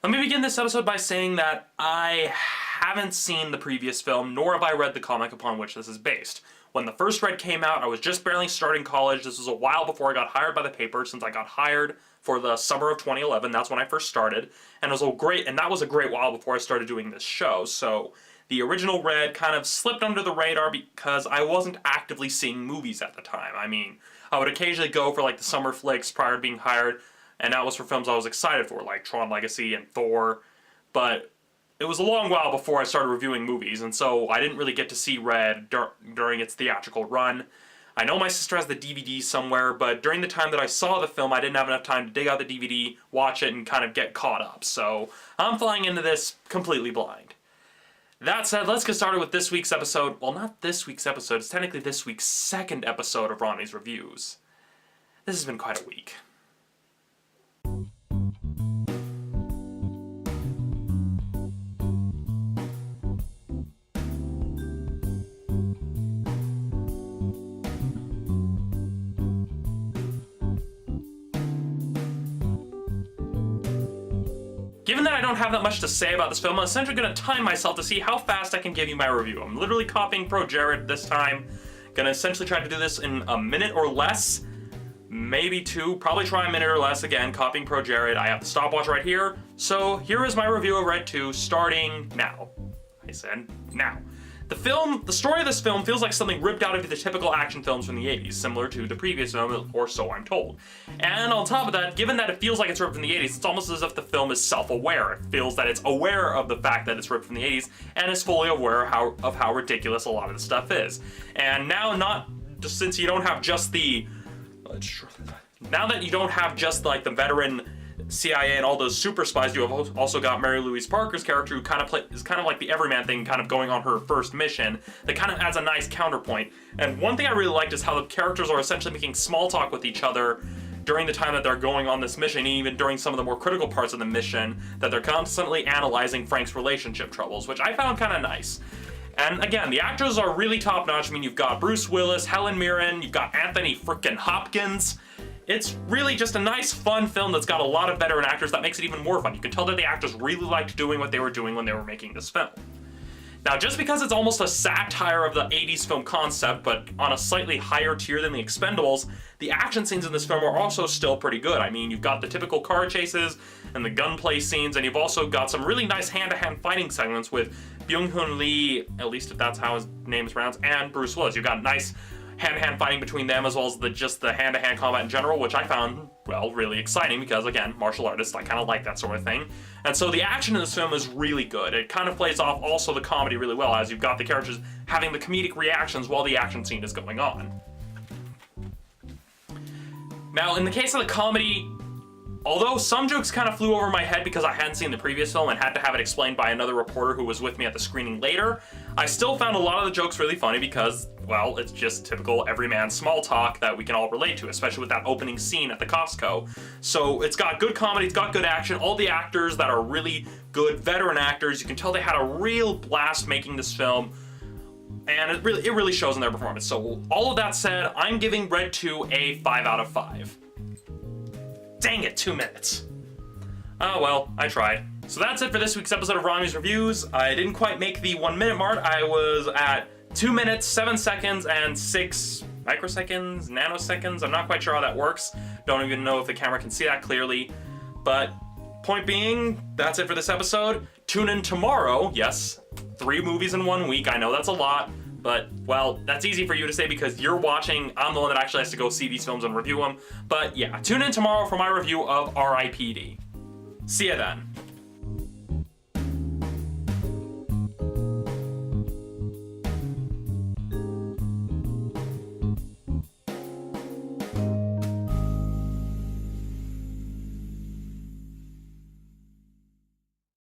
Let me begin this episode by saying that I haven't seen the previous film, nor have I read the comic upon which this is based. When the first Red came out, I was just barely starting college. This was a while before I got hired by the paper, since I got hired for the summer of 2011. That's when I first started, and that was a great while before I started doing this show. So the original Red kind of slipped under the radar because I wasn't actively seeing movies at the time. I mean, I would occasionally go for like the summer flicks prior to being hired, and that was for films I was excited for, like Tron Legacy and Thor, but it was a long while before I started reviewing movies, and so I didn't really get to see Red during its theatrical run. I know my sister has the DVD somewhere, but during the time that I saw the film, I didn't have enough time to dig out the DVD, watch it, and kind of get caught up, so I'm flying into this completely blind. That said, let's get started with this week's episode. Well, not this week's episode, it's technically this week's second episode of Romney's Reviews. This has been quite a week. Given that I don't have that much to say about this film, I'm essentially going to time myself to see how fast I can give you my review. I'm literally copying Pro Jared this time. Gonna essentially try to do this in a minute or less. Maybe two, probably try a minute or less. Again, copying Pro Jared. I have the stopwatch right here. So here is my review of Red 2, starting now. I said now. The story of this film feels like something ripped out of the typical action films from the 80s, similar to the previous film, or so I'm told. And on top of that, given that it feels like it's ripped from the 80s, it's almost as if the film is self-aware. It feels that it's aware of the fact that it's ripped from the 80s, and is fully aware of how ridiculous a lot of the stuff is. And now, since you don't have just now that you don't have just like the veteran CIA and all those super spies, you have also got Mary-Louise Parker's character, who is kind of like the everyman thing, kind of going on her first mission. That kind of adds a nice counterpoint. And one thing I really liked is how the characters are essentially making small talk with each other during the time that they're going on this mission, and even during some of the more critical parts of the mission, that they're constantly analyzing Frank's relationship troubles, which I found kind of nice. And again, the actors are really top-notch. I mean, you've got Bruce Willis, Helen Mirren, you've got Anthony frickin' Hopkins. It's really just a nice, fun film that's got a lot of veteran actors that makes it even more fun. You can tell that the actors really liked doing what they were doing when they were making this film. Now, just because it's almost a satire of the 80s film concept, but on a slightly higher tier than The Expendables, the action scenes in this film are also still pretty good. I mean, you've got the typical car chases and the gunplay scenes, and you've also got some really nice hand-to-hand fighting segments with Byung-hun Lee, at least if that's how his name is pronounced, and Bruce Willis. You've got nice hand-to-hand fighting between them, as well as just the hand-to-hand combat in general, which I found, well, really exciting because, again, martial artists, I kind of like that sort of thing. And so the action in this film is really good. It kind of plays off also the comedy really well, as you've got the characters having the comedic reactions while the action scene is going on. Now, in the case of the comedy, although some jokes kind of flew over my head because I hadn't seen the previous film and had to have it explained by another reporter who was with me at the screening later, I still found a lot of the jokes really funny because, well, it's just typical everyman small talk that we can all relate to, especially with that opening scene at the Costco. So it's got good comedy, it's got good action, all the actors that are really good veteran actors, you can tell they had a real blast making this film, and it really shows in their performance. So all of that said, I'm giving Red 2 a 5 out of 5. Dang it, 2 minutes. Oh well, I tried. So that's it for this week's episode of Romney's Reviews. I didn't quite make the 1 minute mark. I was at 2 minutes, 7 seconds, and 6 microseconds, nanoseconds. I'm not quite sure how that works. Don't even know if the camera can see that clearly. But point being, that's it for this episode. Tune in tomorrow. Yes, 3 movies in 1 week. I know that's a lot. But, well, that's easy for you to say because you're watching. I'm the one that actually has to go see these films and review them. But yeah, tune in tomorrow for my review of R.I.P.D. See ya then.